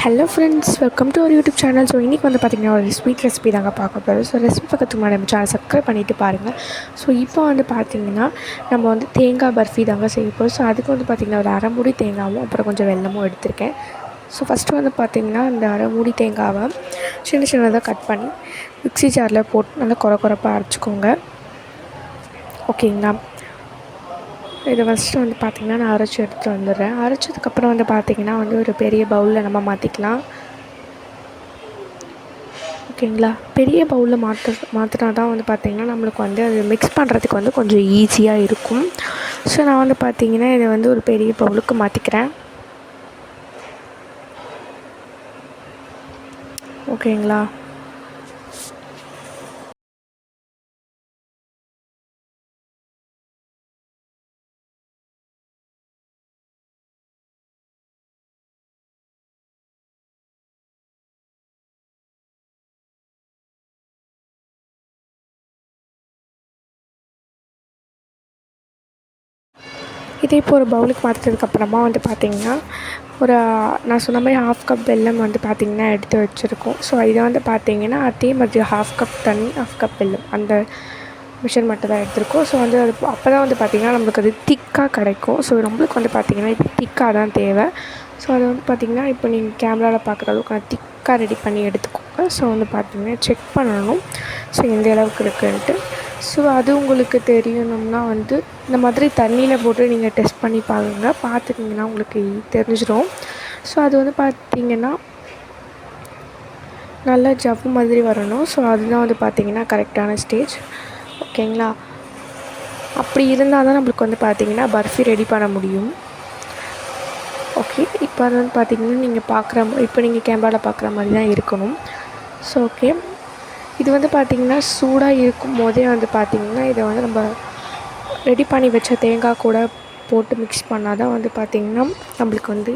Hello friends, welcome to ஒரு YouTube channel. So இன்றைக்கி வந்து பார்த்திங்கன்னா ஒரு ஸ்வீட் ரெசிபி தாங்க பார்க்க போகிறோம். ஸோ ரெசிபி பக்கத்துக்கு முன்னாடி நம்ம சேனல் சப்ஸ்கிரைப் பண்ணிவிட்டு பாருங்கள். ஸோ இப்போ வந்து பார்த்திங்கன்னா நம்ம வந்து தேங்காய் பர்ஃபி தாங்க செய்ய போகிறோம். ஸோ அதுக்கு வந்து பார்த்திங்கன்னா ஒரு அரை மூடி தேங்காயும் அப்புறம் கொஞ்சம் வெல்லமும் எடுத்திருக்கேன். ஸோ ஃபஸ்ட்டு வந்து பார்த்திங்கன்னா இந்த அரை மூடி தேங்காவை சின்ன சின்னதாக கட் பண்ணி மிக்ஸி ஜாரில் போட்டு நல்லா குறப்பாக அரைச்சிக்கோங்க. ஓகேங்களா? இதை ஃபஸ்ட்டு வந்து பார்த்திங்கன்னா நான் அரைச்சி எடுத்துகிட்டு வந்துடுறேன். அரைச்சதுக்கப்புறம் வந்து பார்த்திங்கன்னா வந்து ஒரு பெரிய பவுலில் நம்ம மாற்றிக்கலாம். ஓகேங்களா? பெரிய பவுலில் மாற்றினா தான் வந்து பார்த்திங்கன்னா நம்மளுக்கு வந்து அது மிக்ஸ் பண்ணுறதுக்கு வந்து கொஞ்சம் ஈஸியாக இருக்கும். ஸோ நான் வந்து பார்த்திங்கன்னா இதை வந்து ஒரு பெரிய பவுலுக்கு மாற்றிக்கிறேன். ஓகேங்களா? இதே இப்போ ஒரு பவுலுக்கு மாற்றினதுக்கப்புறமா வந்து பார்த்திங்கன்னா ஒரு நான் சொன்ன மாதிரி 1/2 கப் வெல்லம் வந்து பார்த்திங்கன்னா எடுத்து வச்சுருக்கோம். ஸோ இதை வந்து பார்த்திங்கன்னா அதே மாதிரி 1/2 கப் தண்ணி 1/2 கப் வெல்லம் அந்த மெஷர்மெண்ட்டு தான் எடுத்திருக்கோம். ஸோ வந்து அது அப்போ தான் வந்து பார்த்திங்கன்னா நம்மளுக்கு அது திக்காக கிடைக்கும். ஸோ நம்மளுக்கு வந்து பார்த்திங்கன்னா இது திக்காக தான் தேவை. ஸோ அது வந்து பார்த்திங்கன்னா இப்போ நீங்கள் கேமராவில் பார்க்குற அளவுக்கு நான் திக்காக ரெடி பண்ணி எடுத்துக்கோங்க. ஸோ வந்து பார்த்திங்கன்னா செக் பண்ணணும் ஸோ எந்த அளவுக்கு இருக்குன்ட்டு. ஸோ அது உங்களுக்கு தெரியணும்னா வந்து இந்த மாதிரி தண்ணியில் போட்டு நீங்கள் டெஸ்ட் பண்ணி பாருங்கள். பார்த்துட்டிங்கன்னா உங்களுக்கு தெரிஞ்சிடும். ஸோ அது வந்து பார்த்திங்கன்னா நல்லா ஜவ்வு மாதிரி வரணும். ஸோ அதுதான் வந்து பார்த்திங்கன்னா கரெக்டான ஸ்டேஜ். ஓகேங்களா? அப்படி இருந்தால் தான் நம்மளுக்கு வந்து பார்த்திங்கன்னா பர்ஃபி ரெடி பண்ண முடியும். ஓகே, இப்போ அது வந்து பார்த்திங்கன்னா நீங்கள் கேமராவில் பார்க்குற மாதிரி தான் இருக்கணும். ஸோ ஓகே, இது வந்து பார்த்திங்கன்னா சூடாக இருக்கும் போதே வந்து பார்த்திங்கன்னா இதை வந்து நம்ம ரெடி பண்ணி வச்ச தேங்காய் கூட போட்டு மிக்ஸ் பண்ணால் தான் வந்து பார்த்திங்கன்னா நம்மளுக்கு வந்து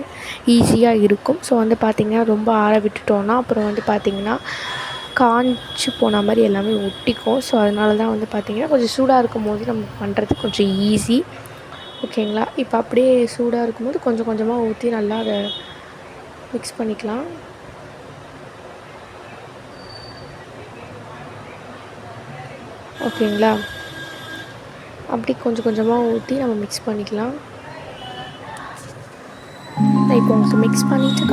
ஈஸியாக இருக்கும். ஸோ வந்து பார்த்திங்கன்னா ரொம்ப ஆற விட்டுட்டோன்னா அப்புறம் வந்து பார்த்திங்கன்னா காஞ்சி போன மாதிரி எல்லாமே ஒட்டிக்கும். ஸோ அதனால தான் வந்து பார்த்திங்கன்னா கொஞ்சம் சூடாக இருக்கும் போது நம்ம பண்ணுறதுக்கு கொஞ்சம் ஈஸி. ஓகேங்களா? இப்போ அப்படியே சூடாக இருக்கும்போது கொஞ்சம் கொஞ்சமாக ஊற்றி நல்லா அதை மிக்ஸ் பண்ணிக்கலாம். ஓகேங்களா? அப்படி கொஞ்சம் கொஞ்சமாக ஊற்றி நம்ம மிக்ஸ் பண்ணிக்கலாம். இப்போ உங்களுக்கு மிக்ஸ் பண்ணிவிட்டு